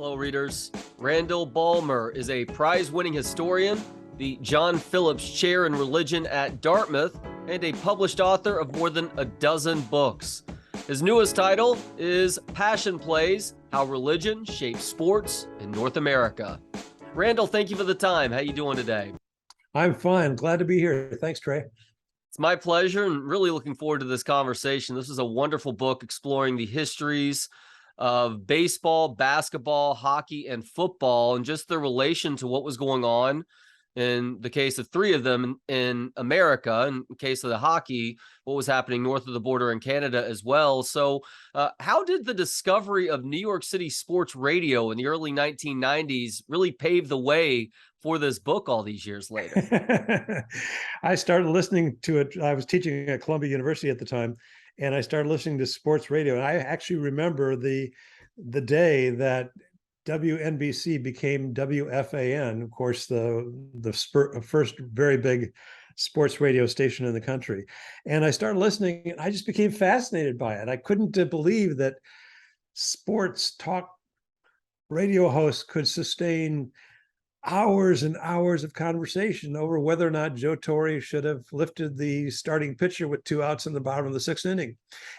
Hello, readers. Randall Balmer is a prize-winning historian, the John Phillips Chair in Religion at Dartmouth, and a published author of more than a dozen books. His newest title is Passion Plays: How Religion Shapes Sports in North America. Randall, thank you for the time. How you doing today? I'm fine. Glad to be here. Thanks, Trey. It's my pleasure, and really looking forward to this conversation. This is a wonderful book exploring the histories of baseball, basketball, hockey, and football, and just their relation to what was going on in the case of three of them in America. In the case of the hockey, what was happening north of the border in Canada as well. So how did the discovery of New York City sports radio in the early 1990s really pave the way for this book all these years later? I started listening to it. I was teaching at Columbia University at the time, and I started listening to sports radio. And I actually remember the day that WNBC became WFAN, of course, the first very big sports radio station in the country. And I started listening, and I just became fascinated by it. I couldn't believe that sports talk radio hosts could sustain hours and hours of conversation over whether or not Joe Torre should have lifted the starting pitcher with 2 outs in the bottom of the 6th inning.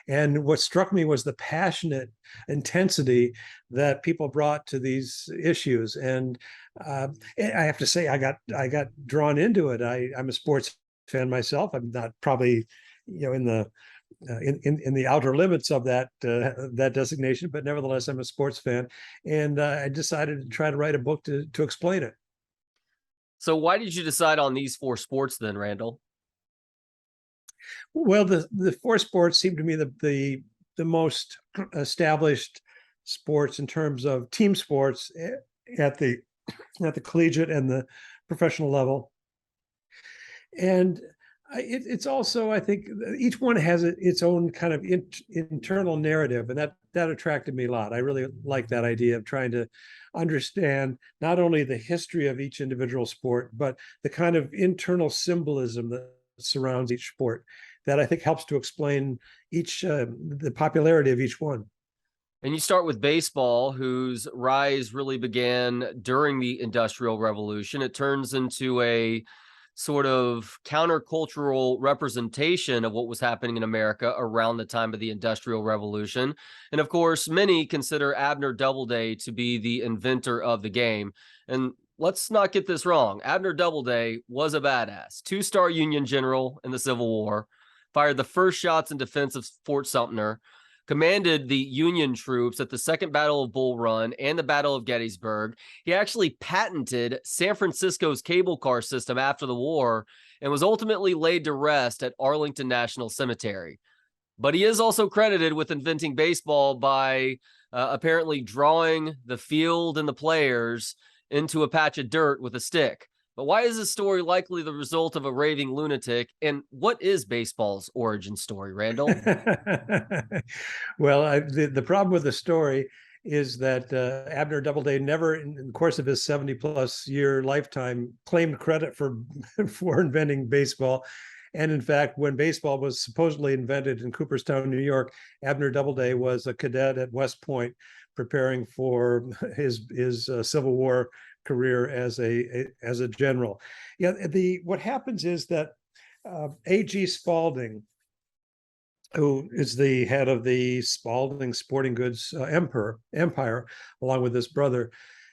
And what struck me was the passionate intensity that people brought to these issues. And I have to say, I got drawn into it. I'm a sports fan myself. I'm not probably, in the outer limits of that designation, but nevertheless, I'm a sports fan, and I decided to try to write a book to explain it. So why did you decide on these 4 sports then, Randall? Well, the 4 sports seem to me the most established sports in terms of team sports at the collegiate and the professional level, and it's also, I think, each one has its own kind of internal narrative, and that attracted me a lot. I really like that idea of trying to understand not only the history of each individual sport, but the kind of internal symbolism that surrounds each sport that I think helps to explain the popularity of each one. And you start with baseball, whose rise really began during the Industrial Revolution. It turns into a sort of countercultural representation of what was happening in America around the time of the Industrial Revolution. And of course, many consider Abner Doubleday to be the inventor of the game. And let's not get this wrong. Abner Doubleday was a badass, 2-star Union general in the Civil War, fired the first shots in defense of Fort Sumter, commanded the Union troops at the Second Battle of Bull Run and the Battle of Gettysburg. He actually patented San Francisco's cable car system after the war and was ultimately laid to rest at Arlington National Cemetery. But he is also credited with inventing baseball by apparently drawing the field and the players into a patch of dirt with a stick. But why is this story likely the result of a raving lunatic? And what is baseball's origin story, Randall? Well, the problem with the story is that Abner Doubleday never, in the course of his 70-plus year lifetime, claimed credit for inventing baseball. And in fact, when baseball was supposedly invented in Cooperstown, New York, Abner Doubleday was a cadet at West Point preparing for his Civil War career as a general. Yeah, what happens is that A.G. Spalding, who is the head of the Spalding Sporting Goods empire, along with his brother,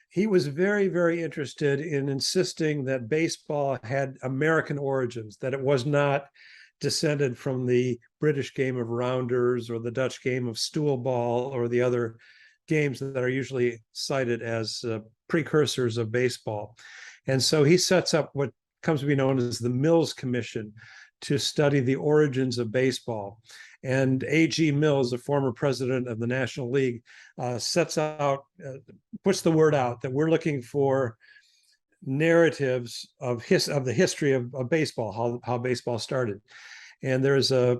he was very, very interested in insisting that baseball had American origins, that it was not descended from the British game of rounders or the Dutch game of stool ball or the other games that are usually cited as precursors of baseball. And so he sets up what comes to be known as the Mills Commission to study the origins of baseball. And A.G. Mills, a former president of the National League, puts the word out that we're looking for narratives of the history of baseball, how baseball started. And there's a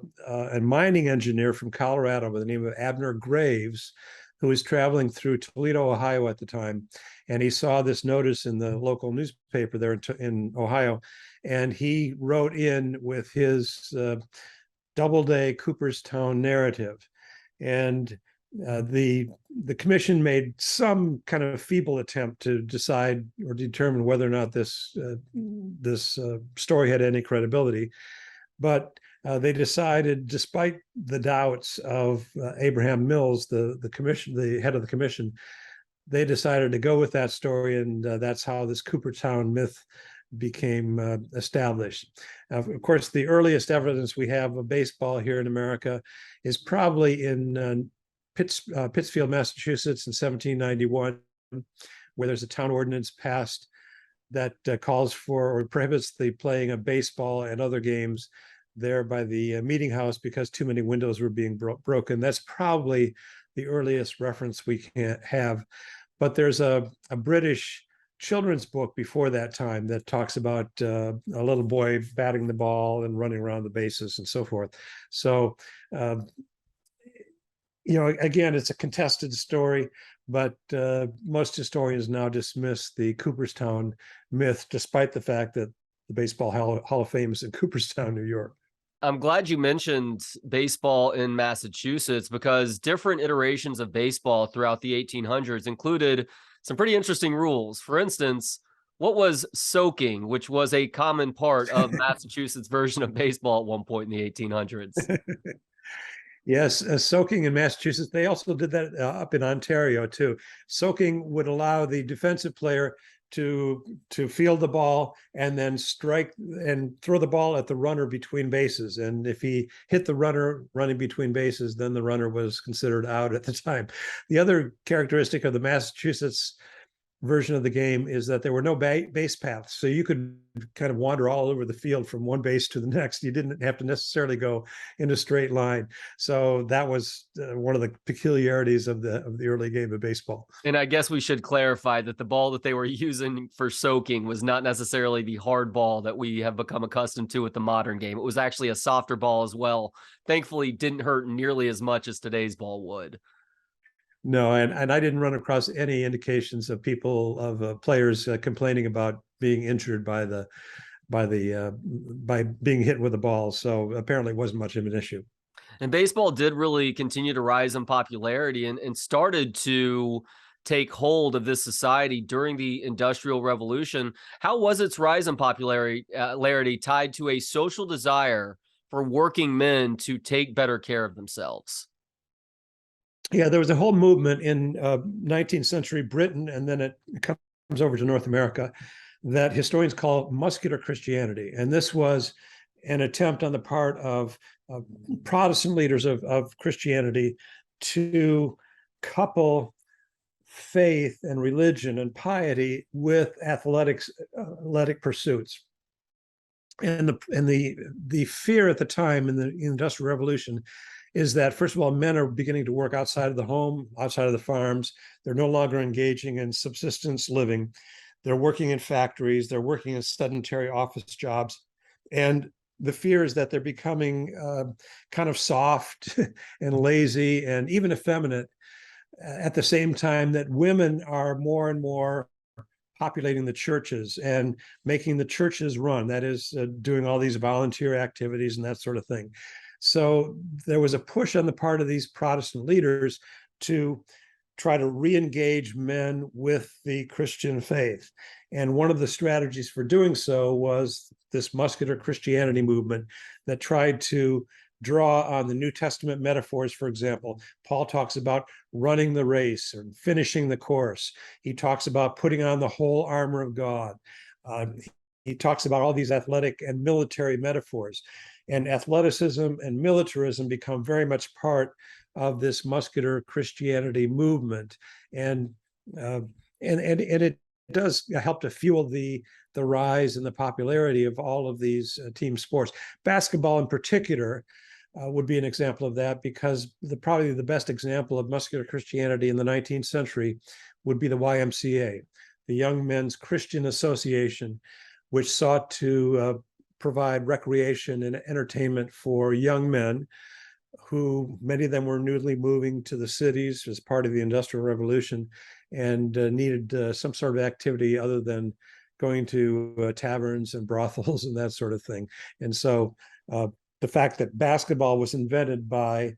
mining engineer from Colorado by the name of Abner Graves, who was traveling through Toledo, Ohio at the time. And he saw this notice in the local newspaper there in Ohio. And he wrote in with his Doubleday Cooperstown narrative. And the commission made some kind of feeble attempt to decide or determine whether or not this story had any credibility, but they decided, despite the doubts of Abraham Mills, the head of the commission, they decided to go with that story, and that's how this Cooperstown myth became established. Of course, the earliest evidence we have of baseball here in America is probably in Pittsfield, Massachusetts in 1791, where there's a town ordinance passed that calls for or prohibits the playing of baseball and other games there by the meeting house because too many windows were being broken. That's probably the earliest reference we can have. But there's a British children's book before that time that talks about a little boy batting the ball and running around the bases and so forth. So, again, it's a contested story, but most historians now dismiss the Cooperstown myth, despite the fact that the Baseball Hall of Fame is in Cooperstown, New York. I'm glad you mentioned baseball in Massachusetts, because different iterations of baseball throughout the 1800s included some pretty interesting rules. For instance, what was soaking, which was a common part of Massachusetts' version of baseball at one point in the 1800s? Yes, soaking in Massachusetts. They also did that up in Ontario too. Soaking would allow the defensive player to field the ball and then strike and throw the ball at the runner between bases. And if he hit the runner running between bases, then the runner was considered out at the time. The other characteristic of the Massachusetts version of the game is that there were no base paths, so you could kind of wander all over the field from one base to the next. You didn't have to necessarily go in a straight line. So that was one of the peculiarities of the early game of baseball. And I guess we should clarify that the ball that they were using for soaking was not necessarily the hard ball that we have become accustomed to with the modern game. It was actually a softer ball as well. Thankfully, didn't hurt nearly as much as today's ball would. No, and I didn't run across any indications of players complaining about being injured by being hit with a ball. So apparently, it wasn't much of an issue. And baseball did really continue to rise in popularity and started to take hold of this society during the Industrial Revolution. How was its rise in popularity tied to a social desire for working men to take better care of themselves? Yeah, there was a whole movement in 19th century Britain, and then it comes over to North America, that historians call muscular Christianity. And this was an attempt on the part of Protestant leaders of Christianity to couple faith and religion and piety with athletic pursuits. And the fear at the time in the Industrial Revolution is that, first of all, men are beginning to work outside of the home, outside of the farms. They're no longer engaging in subsistence living. They're working in factories. They're working in sedentary office jobs. And the fear is that they're becoming kind of soft and lazy and even effeminate at the same time that women are more and more populating the churches and making the churches run. That is, doing all these volunteer activities and that sort of thing. So there was a push on the part of these Protestant leaders to try to re-engage men with the Christian faith. And one of the strategies for doing so was this muscular Christianity movement that tried to draw on the New Testament metaphors. For example, Paul talks about running the race and finishing the course. He talks about putting on the whole armor of God. He talks about all these athletic and military metaphors. And athleticism and militarism become very much part of this muscular Christianity movement, and it does help to fuel the rise and the popularity of all of these team sports. Basketball, in particular, would be an example of that, because probably the best example of muscular Christianity in the 19th century would be the YMCA, the Young Men's Christian Association, which sought to provide recreation and entertainment for young men who, many of them were newly moving to the cities as part of the Industrial Revolution and needed some sort of activity other than going to taverns and brothels and that sort of thing. And so the fact that basketball was invented by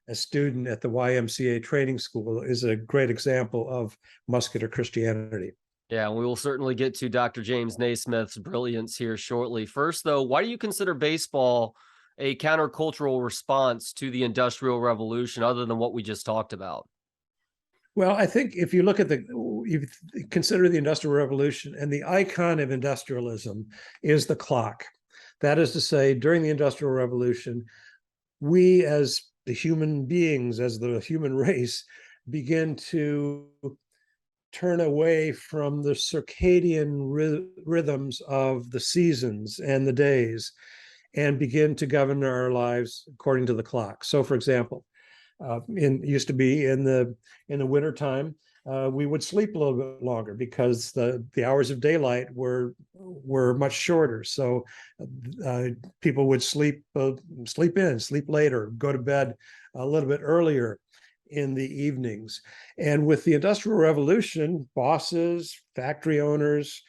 a student at the YMCA training school is a great example of muscular Christianity. Yeah, we will certainly get to Dr. James Naismith's brilliance here shortly. First, though, why do you consider baseball a countercultural response to the Industrial Revolution, other than what we just talked about? Well, I think if you look at you consider the Industrial Revolution, and the icon of industrialism is the clock. That is to say, during the Industrial Revolution, we as the human beings, as the human race, begin to turn away from the circadian rhythms of the seasons and the days and begin to govern our lives according to the clock. So, for example, used to be in the wintertime, we would sleep a little bit longer because the hours of daylight were much shorter. So people would sleep in, sleep later, go to bed a little bit earlier in the evenings. And with the Industrial Revolution, bosses, factory owners,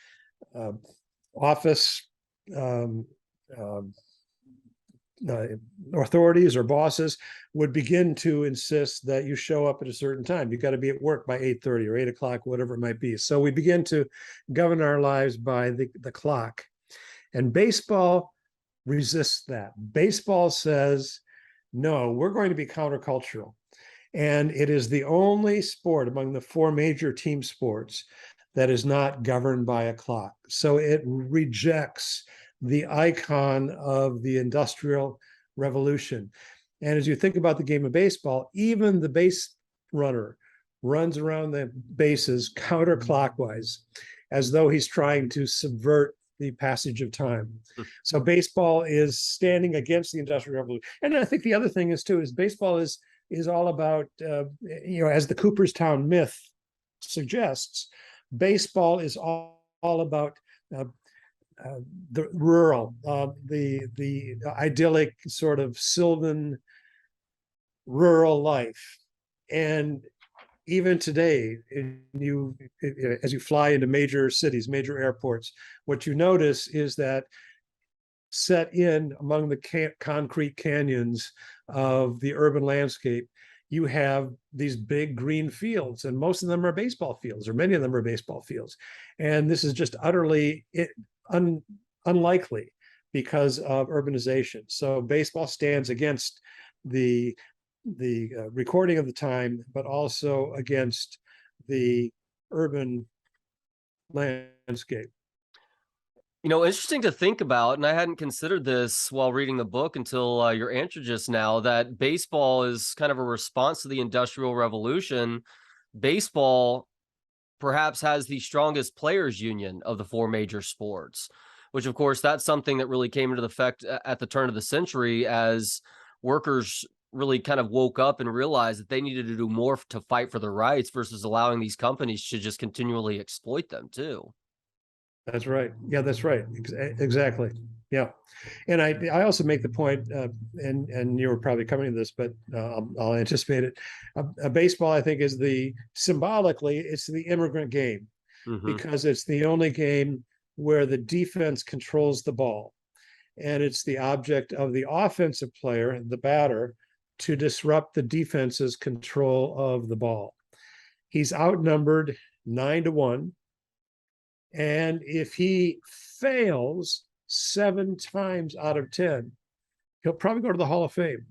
office authorities or bosses would begin to insist that you show up at a certain time. You got to be at work by 8:30 or 8 o'clock, whatever it might be. So we begin to govern our lives by the clock. And baseball resists that. Baseball says, no, we're going to be countercultural. And it is the only sport among the four major team sports that is not governed by a clock. So it rejects the icon of the Industrial Revolution. And as you think about the game of baseball, even the base runner runs around the bases counterclockwise, as though he's trying to subvert the passage of time. So baseball is standing against the Industrial Revolution. And I think the other thing is baseball is all about, as the Cooperstown myth suggests, baseball is all about the rural, the idyllic sort of sylvan rural life. And even today, as you fly into major cities, major airports, what you notice is that set in among the concrete canyons of the urban landscape, you have these big green fields, and most of them are baseball fields, or many of them are baseball fields. And this is just utterly unlikely because of urbanization. So baseball stands against the recording of the time, but also against the urban landscape. Interesting to think about, and I hadn't considered this while reading the book until your answer just now, that baseball is kind of a response to the Industrial Revolution. Baseball perhaps has the strongest players union of the four major sports, which of course that's something that really came into effect at the turn of the century as workers really kind of woke up and realized that they needed to do more to fight for their rights versus allowing these companies to just continually exploit them too. That's right. Yeah, that's right. Exactly. Yeah. And I also make the point, and you were probably coming to this, but I'll anticipate it. Baseball, I think, is symbolically, it's the immigrant game, because it's the only game where the defense controls the ball. And it's the object of the offensive player, the batter, to disrupt the defense's control of the ball. He's outnumbered 9-1. And if he fails 7 times out of 10, he'll probably go to the Hall of Fame.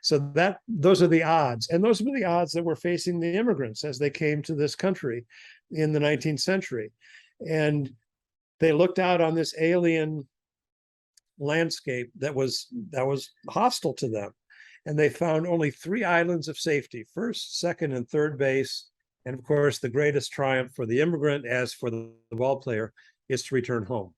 So those are the odds. And those were the odds that were facing the immigrants as they came to this country in the 19th century. And they looked out on this alien landscape that was hostile to them. And they found only 3 islands of safety: first, second, and third base. And of course, the greatest triumph for the immigrant, as for the ball player, is to return home.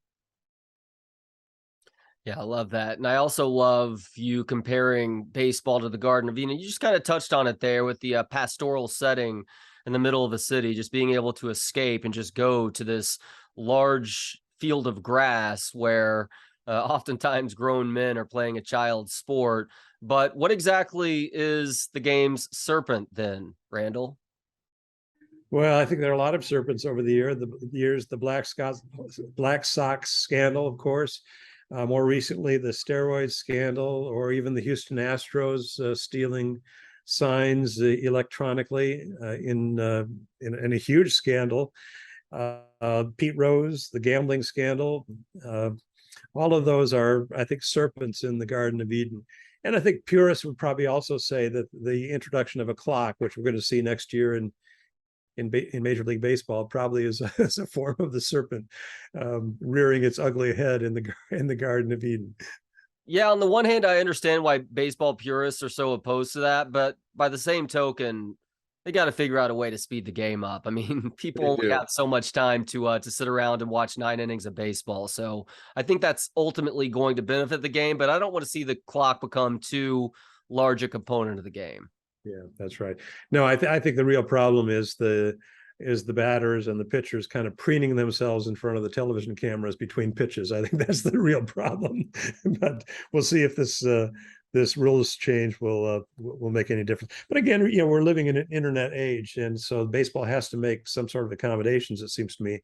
Yeah, I love that. And I also love you comparing baseball to the Garden of Eden. You just kind of touched on it there with the pastoral setting in the middle of a city, just being able to escape and just go to this large field of grass where oftentimes grown men are playing a child's sport. But what exactly is the game's serpent then, Randall? Well, I think there are a lot of serpents over the years. The Black Sox scandal, of course. More recently, the steroid scandal, or even the Houston Astros stealing signs electronically in a huge scandal. Pete Rose, the gambling scandal, all of those are, I think, serpents in the Garden of Eden. And I think purists would probably also say that the introduction of a clock, which we're going to see next year in Major League Baseball, probably is a form of the serpent rearing its ugly head in the Garden of Eden. Yeah, on the one hand, I understand why baseball purists are so opposed to that, but by the same token, they got to figure out a way to speed the game up. I mean, people They only do. have so much time to sit around and watch 9 innings of baseball. So I think that's ultimately going to benefit the game, but I don't want to see the clock become too large a component of the game. Yeah, that's right. No, I think the real problem is the batters and the pitchers kind of preening themselves in front of the television cameras between pitches. I think that's the real problem. But we'll see if this rules change will make any difference. But again, we're living in an internet age, and so baseball has to make some sort of accommodations. It seems to me,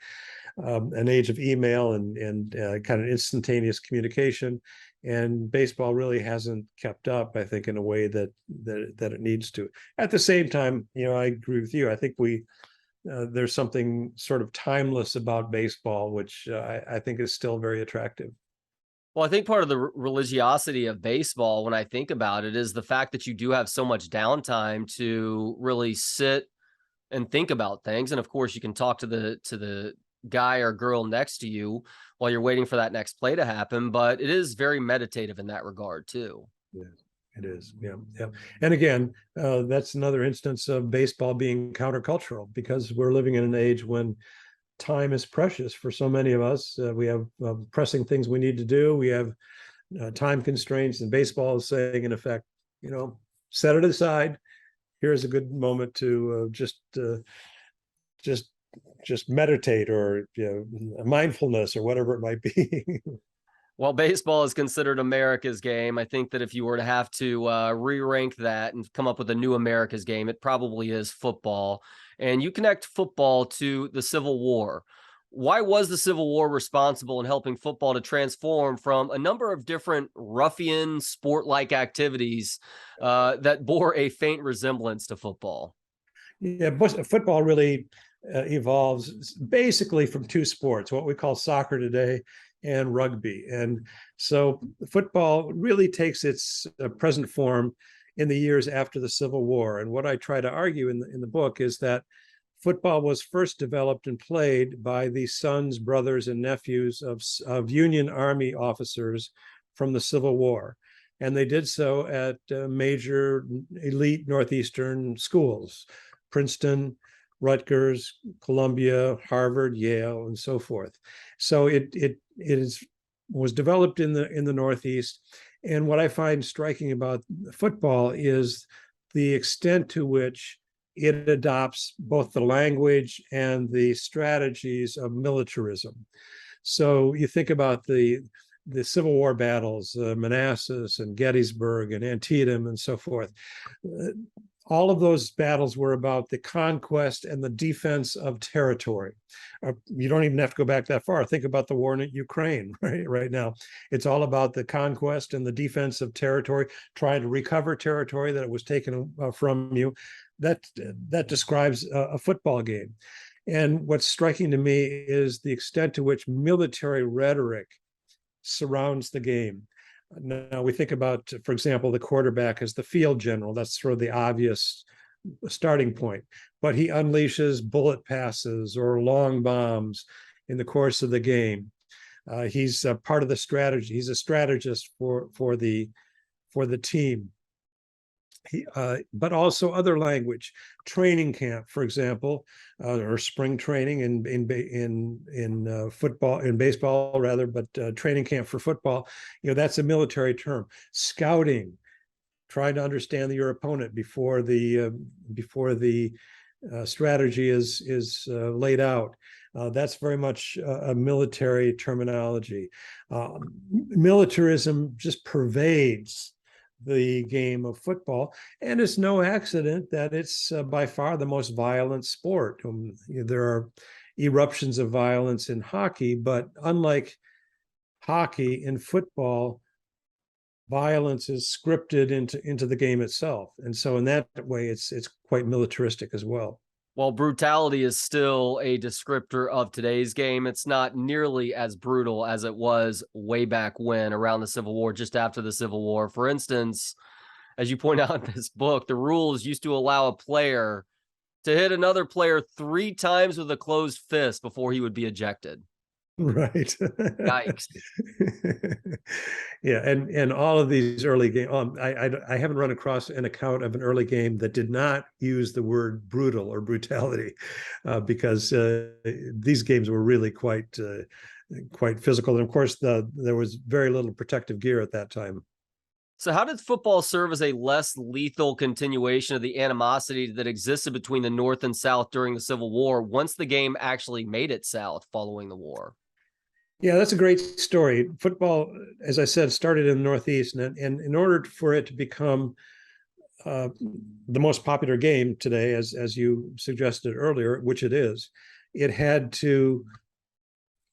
an age of email and kind of instantaneous communication. And baseball really hasn't kept up, I think, in a way that it needs to. At the same time, I agree with you. I think there's something sort of timeless about baseball, which I think is still very attractive. Well, I think part of the religiosity of baseball, when I think about it, is the fact that you do have so much downtime to really sit and think about things. And of course, you can talk to the guy or girl next to you while you're waiting for that next play to happen. But it is very meditative in that regard too. Yeah, it is. Yeah, yeah. And again, that's another instance of baseball being countercultural, because we're living in an age when time is precious for so many of us. We have pressing things we need to do. We have time constraints, and baseball is saying, in effect, set it aside. Here's a good moment to just meditate, or mindfulness, or whatever it might be. While baseball is considered America's game, I think that if you were to have to re-rank that and come up with a new America's game, it probably is football. And you connect football to the Civil War. Why was the Civil War responsible in helping football to transform from a number of different ruffian sport-like activities that bore a faint resemblance to football? Yeah, football really evolves basically from two sports, what we call soccer today and rugby. And so football really takes its present form in the years after the Civil War. And what I try to argue in the book is that football was first developed and played by the sons, brothers, and nephews of Union Army officers from the Civil War. And they did so at major elite Northeastern schools, Princeton, Rutgers, Columbia, Harvard, Yale, and so forth. So it was developed in the Northeast. And what I find striking about football is the extent to which it adopts both the language and the strategies of militarism. So you think about the Civil War battles, Manassas and Gettysburg and Antietam and so forth. All of those battles were about the conquest and the defense of territory. You don't even have to go back that far. Think about the war in Ukraine right now. It's all about the conquest and the defense of territory, trying to recover territory that was taken from you. That describes a football game. And what's striking to me is the extent to which military rhetoric surrounds the game. Now we think about, for example, the quarterback as the field general. That's sort of the obvious starting point. But he unleashes bullet passes or long bombs in the course of the game. He's part of the strategy. He's a strategist for the team. But also other language, training camp, for example, or spring training in football, in baseball rather, but training camp for football, that's a military term. Scouting, trying to understand your opponent before the strategy is laid out. That's very much a military terminology. Militarism just pervades the game of football, and it's no accident that it's by far the most violent sport. There are eruptions of violence in hockey, but unlike hockey, in football, violence is scripted into the game itself, and so in that way, it's quite militaristic as well. While brutality is still a descriptor of today's game, it's not nearly as brutal as it was way back when, around the Civil War, just after the Civil War. For instance, as you point out in this book, the rules used to allow a player to hit another player 3 times with a closed fist before he would be ejected. Right. Yikes. Yeah, and all of these early games, I haven't run across an account of an early game that did not use the word brutal or brutality, because these games were really quite physical, and of course there was very little protective gear at that time. So, how did football serve as a less lethal continuation of the animosity that existed between the North and South during the Civil War once the game actually made it south following the war? Yeah, that's a great story. Football, as I said, started in the Northeast, and in order for it to become uh, the most popular game today, as you suggested earlier, which it is, it had to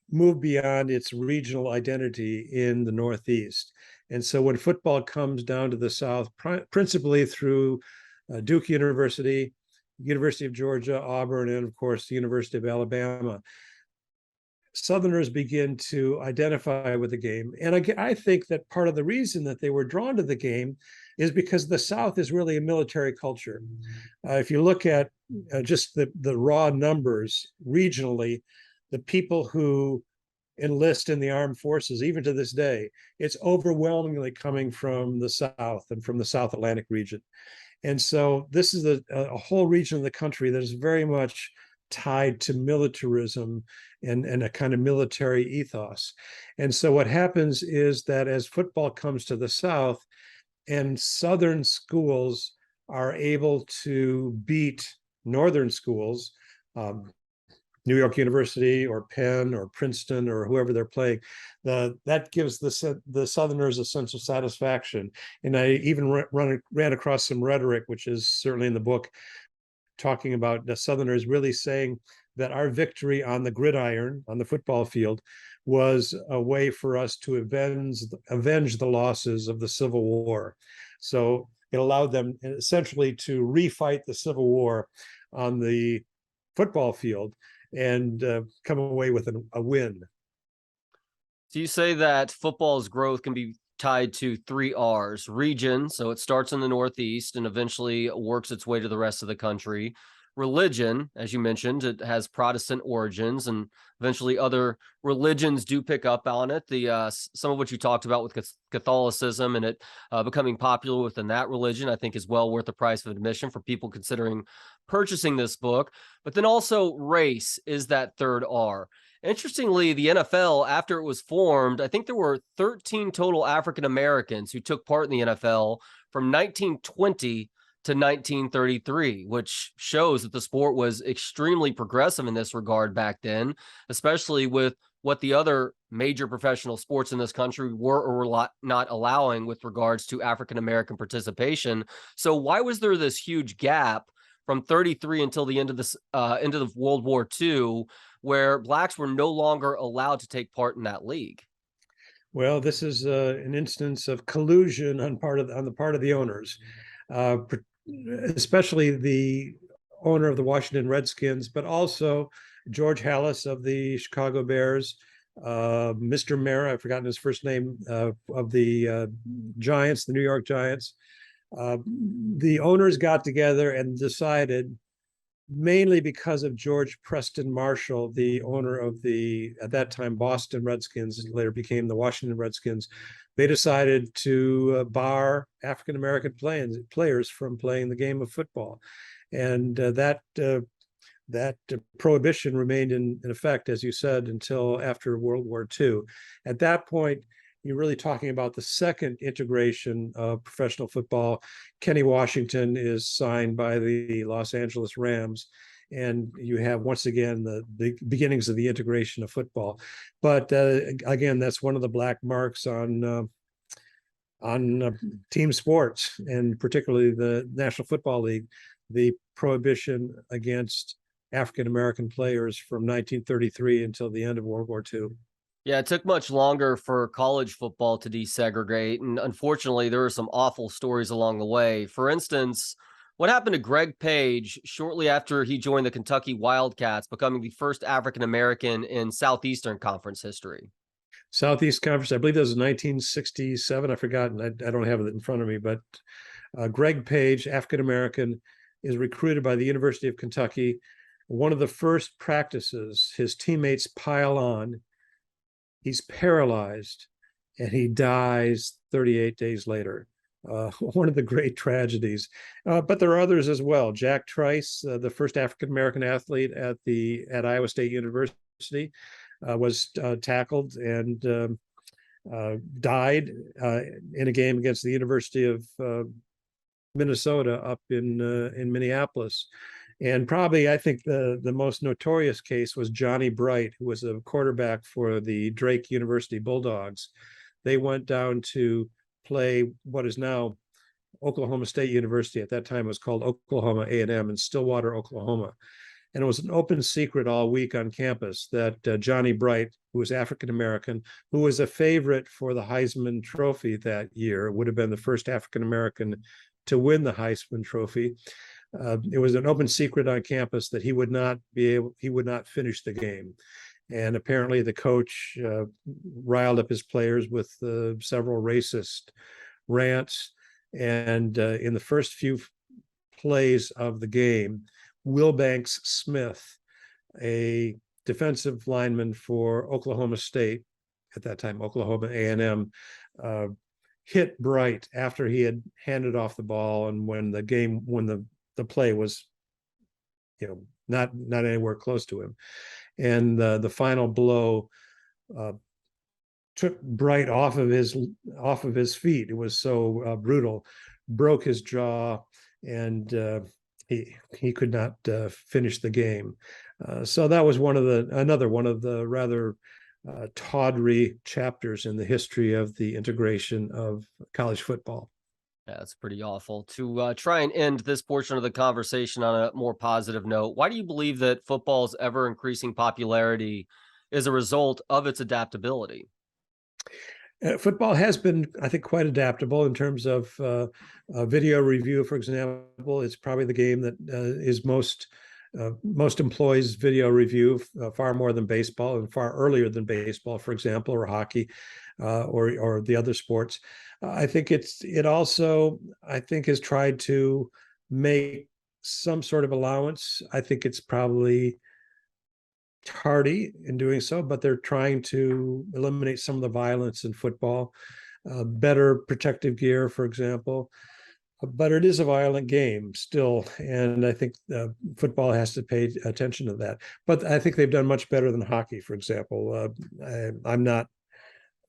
move beyond its regional identity in the Northeast. And so when football comes down to the South, principally through Duke University, University of Georgia, Auburn, and of course the University of Alabama, Southerners begin to identify with the game. And I think that part of the reason that they were drawn to the game is because the South is really a military culture. If you look at just the raw numbers regionally, the people who enlist in the armed forces, even to this day, it's overwhelmingly coming from the South and from the South Atlantic region. And so this is a whole region of the country that is very much tied to militarism and a kind of military ethos. And so what happens is that as football comes to the South and Southern schools are able to beat Northern schools, New York University or Penn or Princeton or whoever they're playing, that gives the Southerners a sense of satisfaction. And I even ran across some rhetoric, which is certainly in the book, talking about the Southerners really saying that our victory on the gridiron, on the football field, was a way for us to avenge the losses of the Civil War. So it allowed them essentially to refight the Civil War on the football field and come away with a win. So you say that football's growth can be tied to 3 R's: region, so it starts in the Northeast and eventually works its way to the rest of the country; religion, as you mentioned, it has Protestant origins, and eventually other religions do pick up on it. Some of what you talked about with Catholicism and it becoming popular within that religion, I think is well worth the price of admission for people considering purchasing this book. But then also race is that third R. Interestingly, the NFL, after it was formed, I think there were 13 total African Americans who took part in the NFL from 1920 to 1933, which shows that the sport was extremely progressive in this regard back then, especially with what the other major professional sports in this country were or were not allowing with regards to African American participation. So why was there this huge gap from 33 until the end of the World War II, where blacks were no longer allowed to take part in that league? Well, this is an instance of collusion on the part of the owners, uh, especially the owner of the Washington Redskins, but also George Halas of the Chicago Bears, Mr. Mara, I've forgotten his first name, of the Giants, the New York Giants. The owners got together and decided, mainly because of George Preston Marshall, the owner of the, at that time, Boston Redskins, later became the Washington Redskins. They decided to bar African American players from playing the game of football, and that prohibition remained in effect, as you said, until after World War II. At that point, you're really talking about the second integration of professional football. Kenny Washington is signed by the Los Angeles Rams, and you have once again the beginnings of the integration of football. But again, that's one of the black marks on team sports, and particularly the National Football League, the prohibition against African American players from 1933 until the end of World War II. Yeah, it took much longer for college football to desegregate. And unfortunately, there were some awful stories along the way. For instance, what happened to Greg Page shortly after he joined the Kentucky Wildcats, becoming the first African American in Southeastern Conference history? Southeast Conference, I believe that was 1967. I forgot, and I don't have it in front of me, but Greg Page, African American, is recruited by the University of Kentucky. One of the first practices, his teammates pile on. He's paralyzed, and he dies 38 days later. One of the great tragedies. But there are others as well. Jack Trice, the first African American athlete at Iowa State University, was tackled and died in a game against the University of Minnesota up in Minneapolis. And probably, I think the most notorious case was Johnny Bright, who was a quarterback for the Drake University Bulldogs. They went down to play what is now Oklahoma State University. At that time, it was called Oklahoma A&M in Stillwater, Oklahoma. And it was an open secret all week on campus that Johnny Bright, who was African American, who was a favorite for the Heisman Trophy that year, would have been the first African American to win the Heisman Trophy. It was an open secret on campus that he would not finish the game. And apparently the coach riled up his players with several racist rants. And in the first few plays of the game, Wilbanks Smith, a defensive lineman for Oklahoma State, at that time Oklahoma A&M, hit Bright after he had handed off the ball, and when the play was, not anywhere close to him, and the final blow took Bright off of his feet. It was so brutal, broke his jaw, and he could not finish the game. So that was another one of the rather tawdry chapters in the history of the integration of college football. Yeah, it's pretty awful. To try and end this portion of the conversation on a more positive note, why do you believe that football's ever increasing popularity is a result of its adaptability? Football has been, I think, quite adaptable in terms of video review. For example, it's probably the game that is most employs video review far more than baseball, and far earlier than baseball, for example, or hockey, or the other sports. I think it also, I think, has tried to make some sort of allowance. I think it's probably tardy in doing so, but they're trying to eliminate some of the violence in football, better protective gear, for example. But it is a violent game still, and I think football has to pay attention to that. But I think they've done much better than hockey, for example. I'm not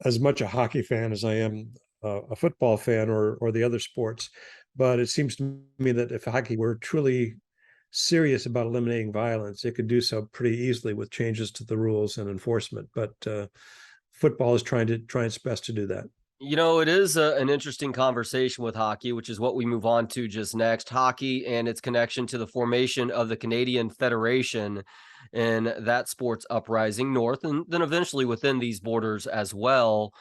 as much a hockey fan as I am a football fan or the other sports. But it seems to me that if hockey were truly serious about eliminating violence, it could do so pretty easily with changes to the rules and enforcement. But football is trying its best to do that. It is an interesting conversation with hockey, which is what we move on to just next. Hockey and its connection to the formation of the Canadian Federation and that sport's uprising north, and then eventually within these borders as well.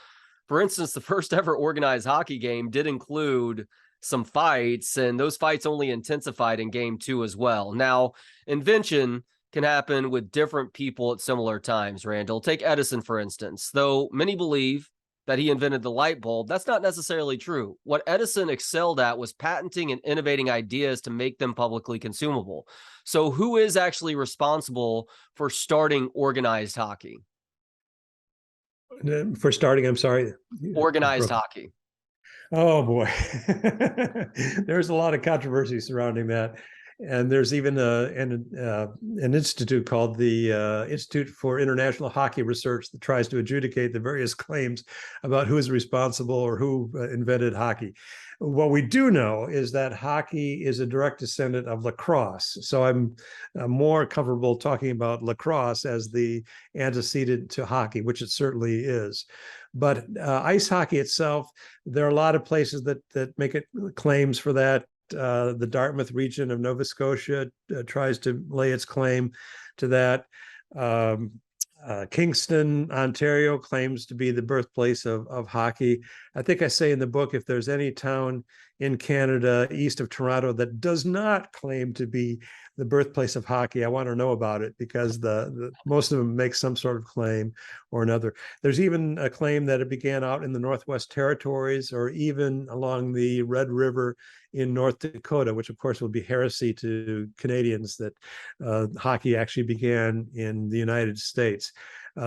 For instance, the first ever organized hockey game did include some fights, and those fights only intensified in game 2 as well. Now, invention can happen with different people at similar times, Randall. Take Edison, for instance. Though many believe that he invented the light bulb, that's not necessarily true. What Edison excelled at was patenting and innovating ideas to make them publicly consumable. So who is actually responsible for starting organized hockey? For starting, I'm sorry. Organized hockey. Oh boy, there's a lot of controversy surrounding that, and there's even an institute called the Institute for International Hockey Research that tries to adjudicate the various claims about who is responsible or who invented hockey. What we do know is that hockey is a direct descendant of lacrosse. So I'm more comfortable talking about lacrosse as the antecedent to hockey, which it certainly is. But ice hockey itself, there are a lot of places that make it claims for that. The Dartmouth region of Nova Scotia tries to lay its claim to that. Kingston, Ontario claims to be the birthplace of hockey. I think I say in the book, if there's any town in Canada east of Toronto that does not claim to be the birthplace of hockey, I want to know about it, because the most of them make some sort of claim or another. There's even a claim that it began out in the Northwest Territories or even along the Red River in North Dakota, which of course would be heresy to Canadians, that hockey actually began in the United States.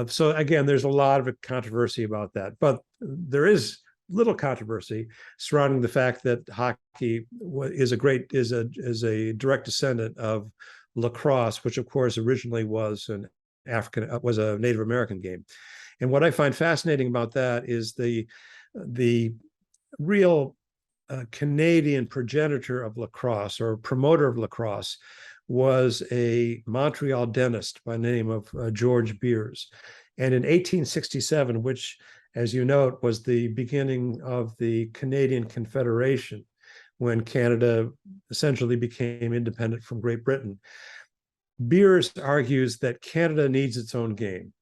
So again, there's a lot of controversy about that, but there is little controversy surrounding the fact that hockey is a direct descendant of lacrosse, which of course originally was a Native American game. And what I find fascinating about that is the real Canadian progenitor of lacrosse, or promoter of lacrosse, was a Montreal dentist by the name of George Beers. And in 1867, which, as you note, was the beginning of the Canadian Confederation, when Canada essentially became independent from Great Britain, Beers argues that Canada needs its own game.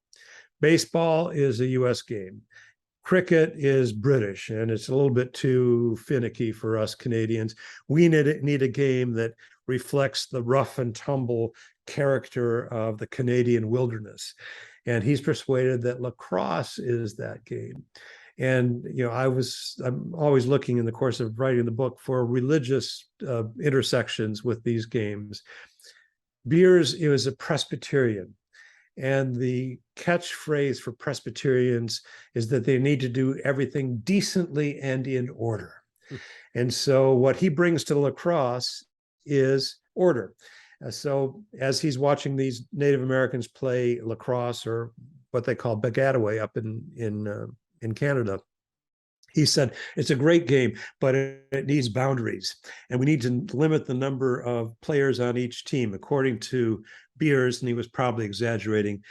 Baseball is a US game. Cricket is British, and it's a little bit too finicky for us Canadians. We need a game that reflects the rough and tumble character of the Canadian wilderness. And he's persuaded that lacrosse is that game. And I'm always looking in the course of writing the book for religious intersections with these games. Beers is a Presbyterian, and the catchphrase for Presbyterians is that they need to do everything decently and in order. And so what he brings to lacrosse is order. So as he's watching these Native Americans play lacrosse, or what they call bagataway up in Canada, he said, it's a great game, but it needs boundaries. And we need to limit the number of players on each team. According to Beers, and he was probably exaggerating,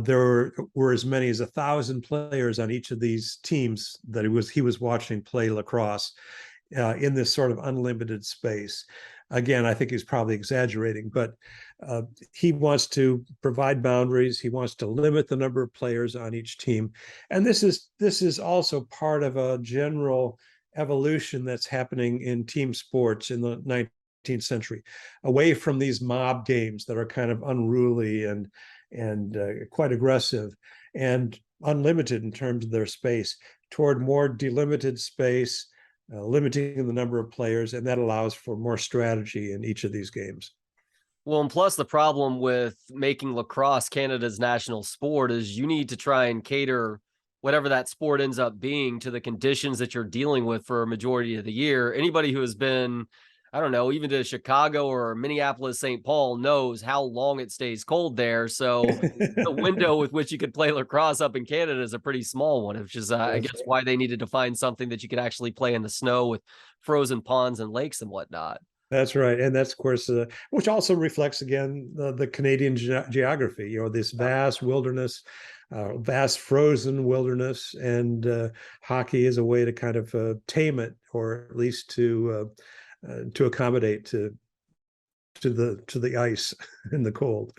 there were as many as 1,000 players on each of these teams that he was watching play lacrosse in this sort of unlimited space. Again, I think he's probably exaggerating, but he wants to provide boundaries. He wants to limit the number of players on each team. And this is also part of a general evolution that's happening in team sports in the 19th century, away from these mob games that are kind of unruly and quite aggressive and unlimited in terms of their space, toward more delimited space, limiting the number of players, and that allows for more strategy in each of these games. Well, and plus the problem with making lacrosse Canada's national sport is you need to try and cater whatever that sport ends up being to the conditions that you're dealing with for a majority of the year. Anybody who has been, I don't know, even to Chicago or Minneapolis, St. Paul, knows how long it stays cold there. So the window with which you could play lacrosse up in Canada is a pretty small one, which is, I guess, why they needed to find something that you could actually play in the snow with frozen ponds and lakes and whatnot. That's right. And that's, of course, which also reflects, again, the Canadian geography, this vast wilderness, vast frozen wilderness, and hockey is a way to kind of tame it, or at least to accommodate to the ice in the cold.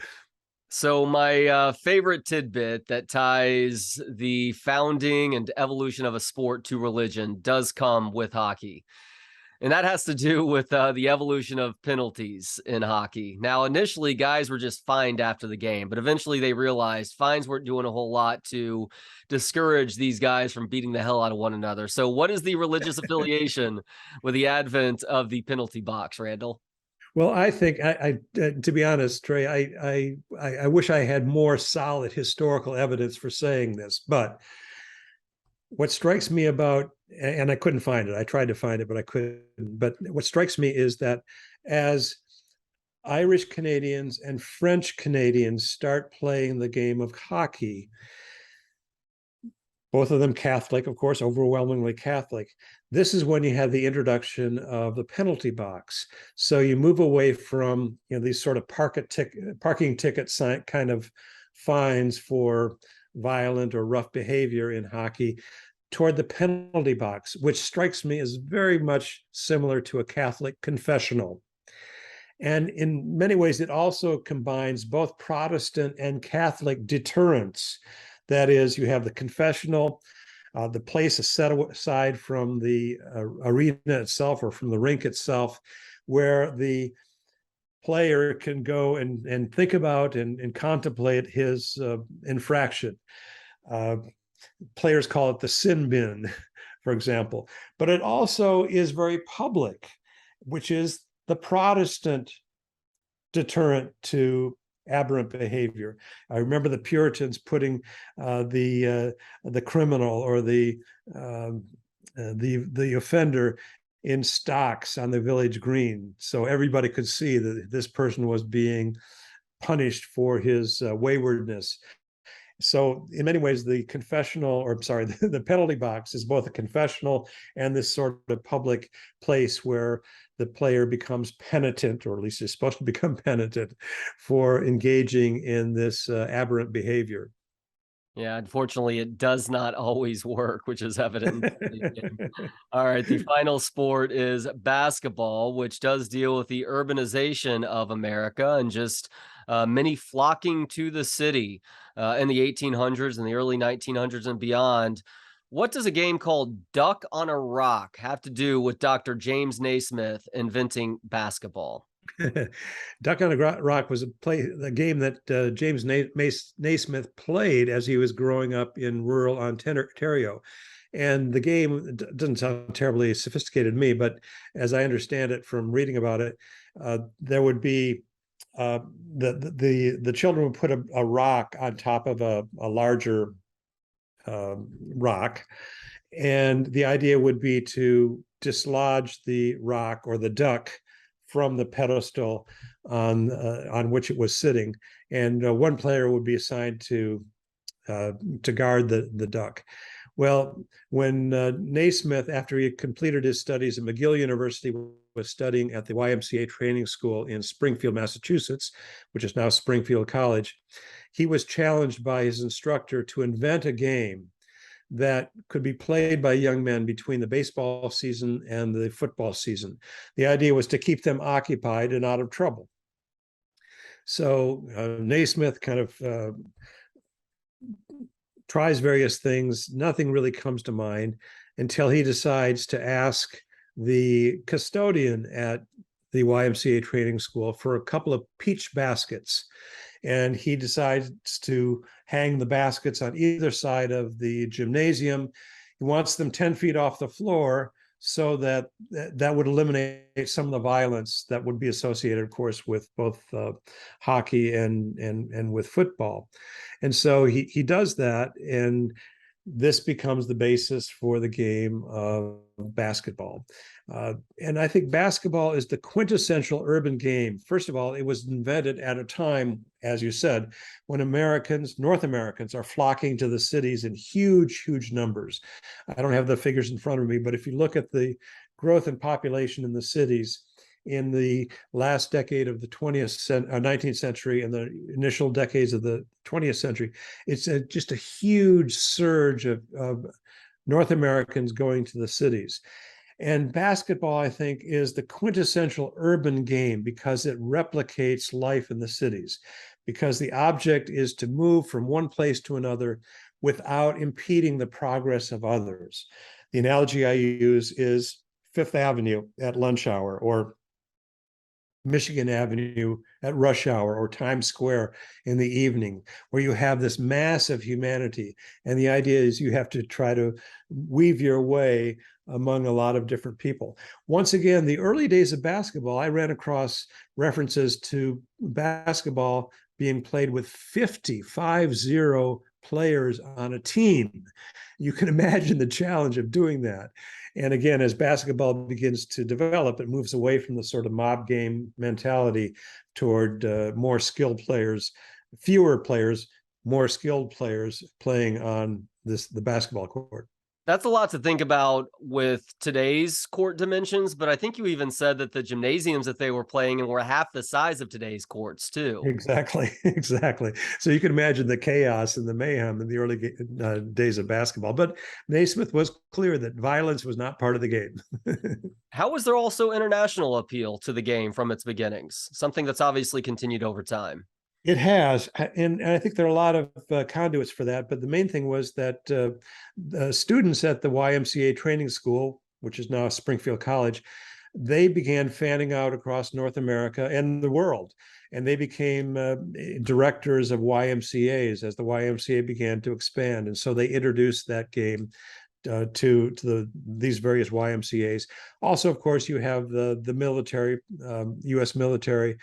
So my favorite tidbit that ties the founding and evolution of a sport to religion does come with hockey. And that has to do with the evolution of penalties in hockey. Now, initially, guys were just fined after the game, but eventually they realized fines weren't doing a whole lot to discourage these guys from beating the hell out of one another. So what is the religious affiliation with the advent of the penalty box, Randall? Well, I think to be honest, Trey, I wish I had more solid historical evidence for saying this, but what strikes me about, and I couldn't find it, I tried to find it, but I couldn't. But what strikes me is that as Irish Canadians and French Canadians start playing the game of hockey, both of them Catholic, of course, overwhelmingly Catholic, this is when you have the introduction of the penalty box. So you move away from these sort of parking ticket kind of fines for violent or rough behavior in hockey, toward the penalty box, which strikes me as very much similar to a Catholic confessional. And in many ways, it also combines both Protestant and Catholic deterrence. That is, you have the confessional, the place is set aside from the arena itself or from the rink itself, where the player can go and think about and contemplate his infraction. Uh, Players call it the sin bin, for example. But it also is very public, which is the Protestant deterrent to aberrant behavior. I remember the Puritans putting the criminal or the offender in stocks on the village green, so everybody could see that this person was being punished for his waywardness. So in many ways, the confessional, or I'm sorry, the penalty box is both a confessional and this sort of public place where the player becomes penitent, or at least is supposed to become penitent for engaging in this aberrant behavior. Yeah, unfortunately, it does not always work, which is evident in the game. All right, the final sport is basketball, which does deal with the urbanization of America and just many flocking to the city in the 1800s and the early 1900s and beyond. What does a game called Duck on a Rock have to do with Dr. James Naismith inventing basketball? Duck on a Rock was a game that James Naismith played as he was growing up in rural Ontario. And the game doesn't sound terribly sophisticated to me, but as I understand it from reading about it, there would be the children would put a rock on top of a larger rock, and the idea would be to dislodge the rock or the duck from the pedestal on which it was sitting, and one player would be assigned to guard the duck. Well, when Naismith, after he had completed his studies at McGill University, was studying at the YMCA training school in Springfield, Massachusetts, which is now Springfield College, he was challenged by his instructor to invent a game that could be played by young men between the baseball season and the football season. The idea was to keep them occupied and out of trouble. So Naismith kind of tries various things. Nothing really comes to mind until he decides to ask the custodian at the YMCA training school for a couple of peach baskets. And he decides to hang the baskets on either side of the gymnasium. He wants them 10 feet off the floor so that would eliminate some of the violence that would be associated, of course, with both hockey and with football. And so he does that, and this becomes the basis for the game of basketball. And I think basketball is the quintessential urban game. First of all, it was invented at a time, as you said, when North Americans are flocking to the cities in huge, huge numbers. I don't have the figures in front of me, but if you look at the growth in population in the cities in the last decade of the 19th century and the initial decades of the 20th century, it's just a huge surge of North Americans going to the cities. And basketball, I think, is the quintessential urban game because it replicates life in the cities, because the object is to move from one place to another without impeding the progress of others. The analogy I use is Fifth Avenue at lunch hour, or Michigan Avenue at rush hour, or Times Square in the evening, where you have this mass of humanity. And the idea is you have to try to weave your way among a lot of different people. Once again, the early days of basketball, I ran across references to basketball being played with 50 players on a team. You can imagine the challenge of doing that. And again, as basketball begins to develop, it moves away from the sort of mob game mentality toward more skilled players, fewer players, more skilled players playing on the basketball court. That's a lot to think about with today's court dimensions, but I think you even said that the gymnasiums that they were playing in were half the size of today's courts too. Exactly, exactly. So you can imagine the chaos and the mayhem in the early days of basketball. But Naismith was clear that violence was not part of the game. How was there also international appeal to the game from its beginnings? Something that's obviously continued over time. It has, and I think there are a lot of conduits for that. But the main thing was that the students at the YMCA training school, which is now Springfield College, they began fanning out across North America and the world. And they became directors of YMCAs as the YMCA began to expand. And so they introduced that game to these various YMCAs. Also, of course, you have the military, U.S. military,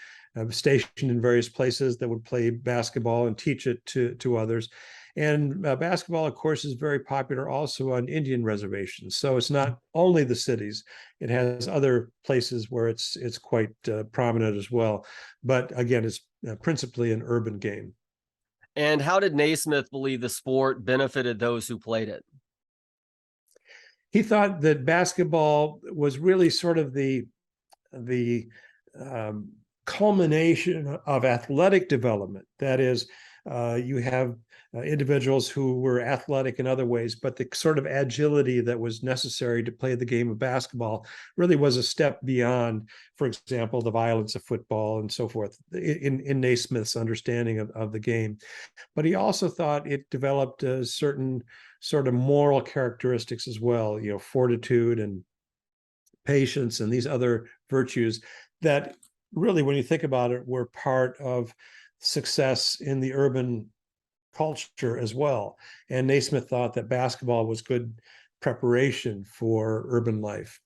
stationed in various places that would play basketball and teach it to others. And basketball, of course, is very popular also on Indian reservations. So it's not only the cities; it has other places where it's quite prominent as well. But again, it's principally an urban game. And how did Naismith believe the sport benefited those who played it? He thought that basketball was really sort of the culmination of athletic development. That is, you have individuals who were athletic in other ways, but the sort of agility that was necessary to play the game of basketball really was a step beyond, for example, the violence of football and so forth, in Naismith's understanding of the game. But he also thought it developed certain sort of moral characteristics as well, fortitude and patience and these other virtues that really, when you think about it, were part of success in the urban culture as well. And Naismith thought that basketball was good preparation for urban life.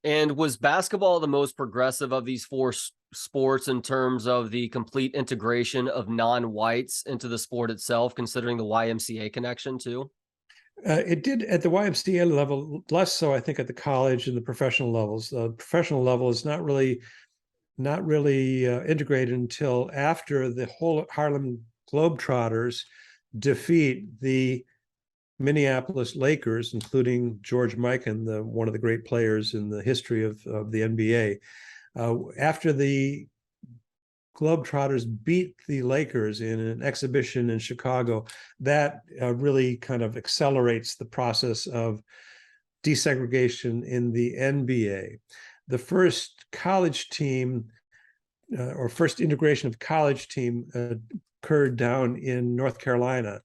And was basketball the most progressive of these four sports in terms of the complete integration of non-whites into the sport itself, considering the YMCA connection too? It did at the YMCA level, less so, I think, at the college and the professional levels. The professional level is not really integrated until after the whole Harlem Globetrotters defeat the Minneapolis Lakers, including George Mikan, one of the great players in the history of the NBA. After the Globetrotters beat the Lakers in an exhibition in Chicago, that really kind of accelerates the process of desegregation in the NBA. The first college team or first integration of college team occurred down in North Carolina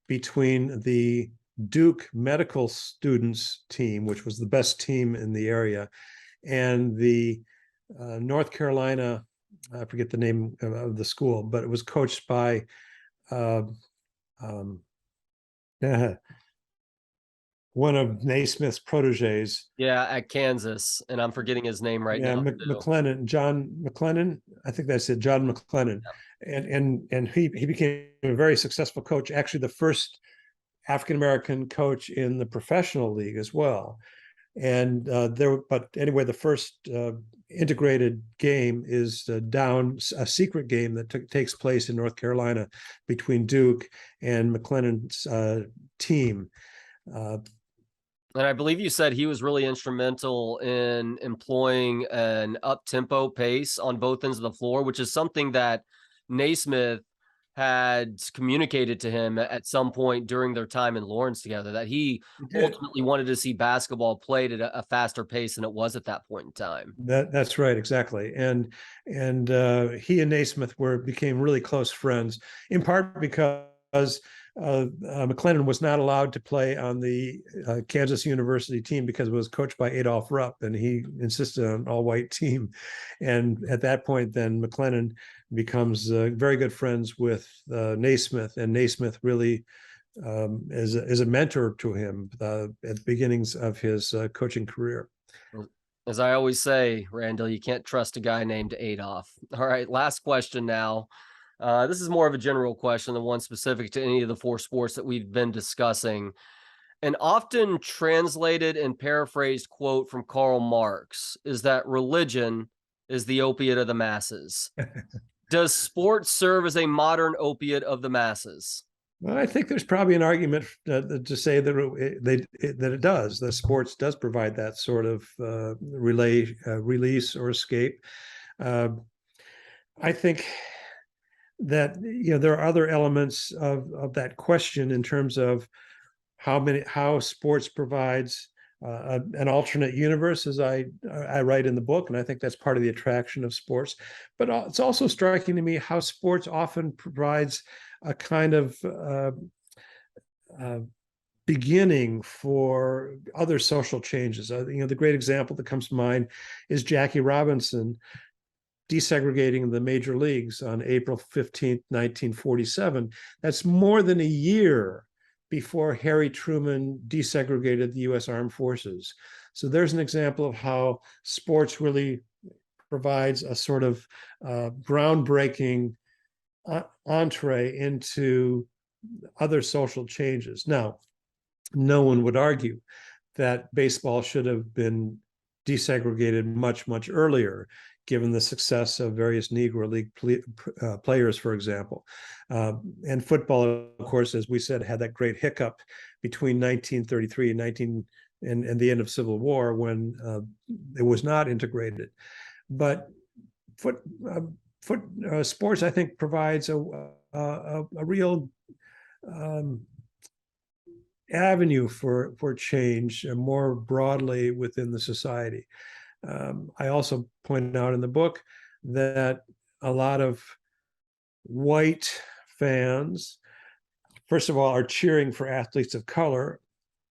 between the Duke medical students team, which was the best team in the area, and the North Carolina, I forget the name of the school, but it was coached by um, one of Naismith's proteges. Yeah, at Kansas, and I'm forgetting his name right Yeah, now too. John McLennan. I think that's it, John McLennan, and he became a very successful coach. Actually, the first African American coach in the professional league as well. And but anyway, the first integrated game is down a secret game that takes place in North Carolina between Duke and McLennan's team. And I believe you said he was really instrumental in employing an up-tempo pace on both ends of the floor, which is something that Naismith had communicated to him at some point during their time in Lawrence together, that he ultimately wanted to see basketball played at a faster pace than it was at that point in time. That's right, exactly. And he and Naismith became really close friends, in part because McLennan was not allowed to play on the Kansas University team because it was coached by Adolph Rupp, and he insisted on an all-white team. And at that point, then McLennan becomes very good friends with Naismith, and Naismith really is a mentor to him at the beginnings of his coaching career. As I always say, Randall, you can't trust a guy named Adolph. All right, last question now. This is more of a general question than one specific to any of the four sports that we've been discussing. An often translated and paraphrased quote from Karl Marx is that religion is the opiate of the masses. Does sports serve as a modern opiate of the masses? Well, I think there's probably an argument to say that it does. The sports does provide that sort of release or escape. Uh, I think that there are other elements of that question in terms of how sports provides an alternate universe, as I write in the book, and I think that's part of the attraction of sports. But it's also striking to me how sports often provides a kind of uh, beginning for other social changes. The great example that comes to mind is Jackie Robinson desegregating the major leagues on April 15th, 1947. That's more than a year before Harry Truman desegregated the U.S. Armed Forces. So there's an example of how sports really provides a sort of groundbreaking entree into other social changes. Now, no one would argue that baseball should have been desegregated much, much earlier, given the success of various Negro League players, for example. And football, of course, as we said, had that great hiccup between 1933 and the end of Civil War, when it was not integrated. But sports, I think, provides a real avenue for change more broadly within the society. I also point out in the book that a lot of white fans, first of all, are cheering for athletes of color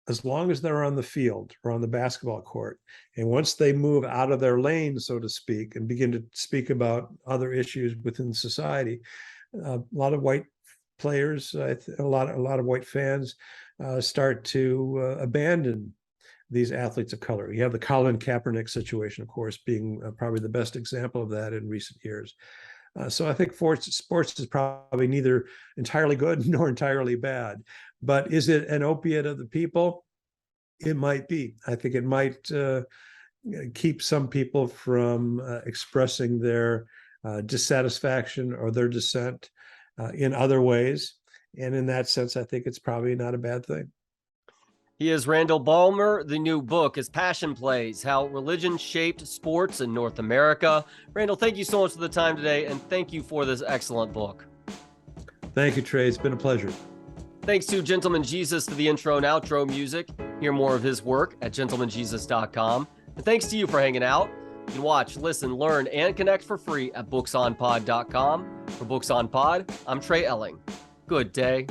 as long as they're on the field or on the basketball court. And once they move out of their lane, so to speak, and begin to speak about other issues within society, a lot of white players, a lot of white fans start to abandon these athletes of color. You have the Colin Kaepernick situation, of course, being probably the best example of that in recent years. So I think sports is probably neither entirely good nor entirely bad. But is it an opiate of the people? It might be. I think it might keep some people from expressing their dissatisfaction or their dissent in other ways. And in that sense, I think it's probably not a bad thing. He is Randall Balmer. The new book is Passion Plays, How Religion Shaped Sports in North America. Randall, thank you so much for the time today, and thank you for this excellent book. Thank you, Trey. It's been a pleasure. Thanks to Gentleman Jesus for the intro and outro music. Hear more of his work at gentlemanjesus.com. And thanks to you for hanging out. You can watch, listen, learn, and connect for free at booksonpod.com. For Books on Pod, I'm Trey Elling. Good day.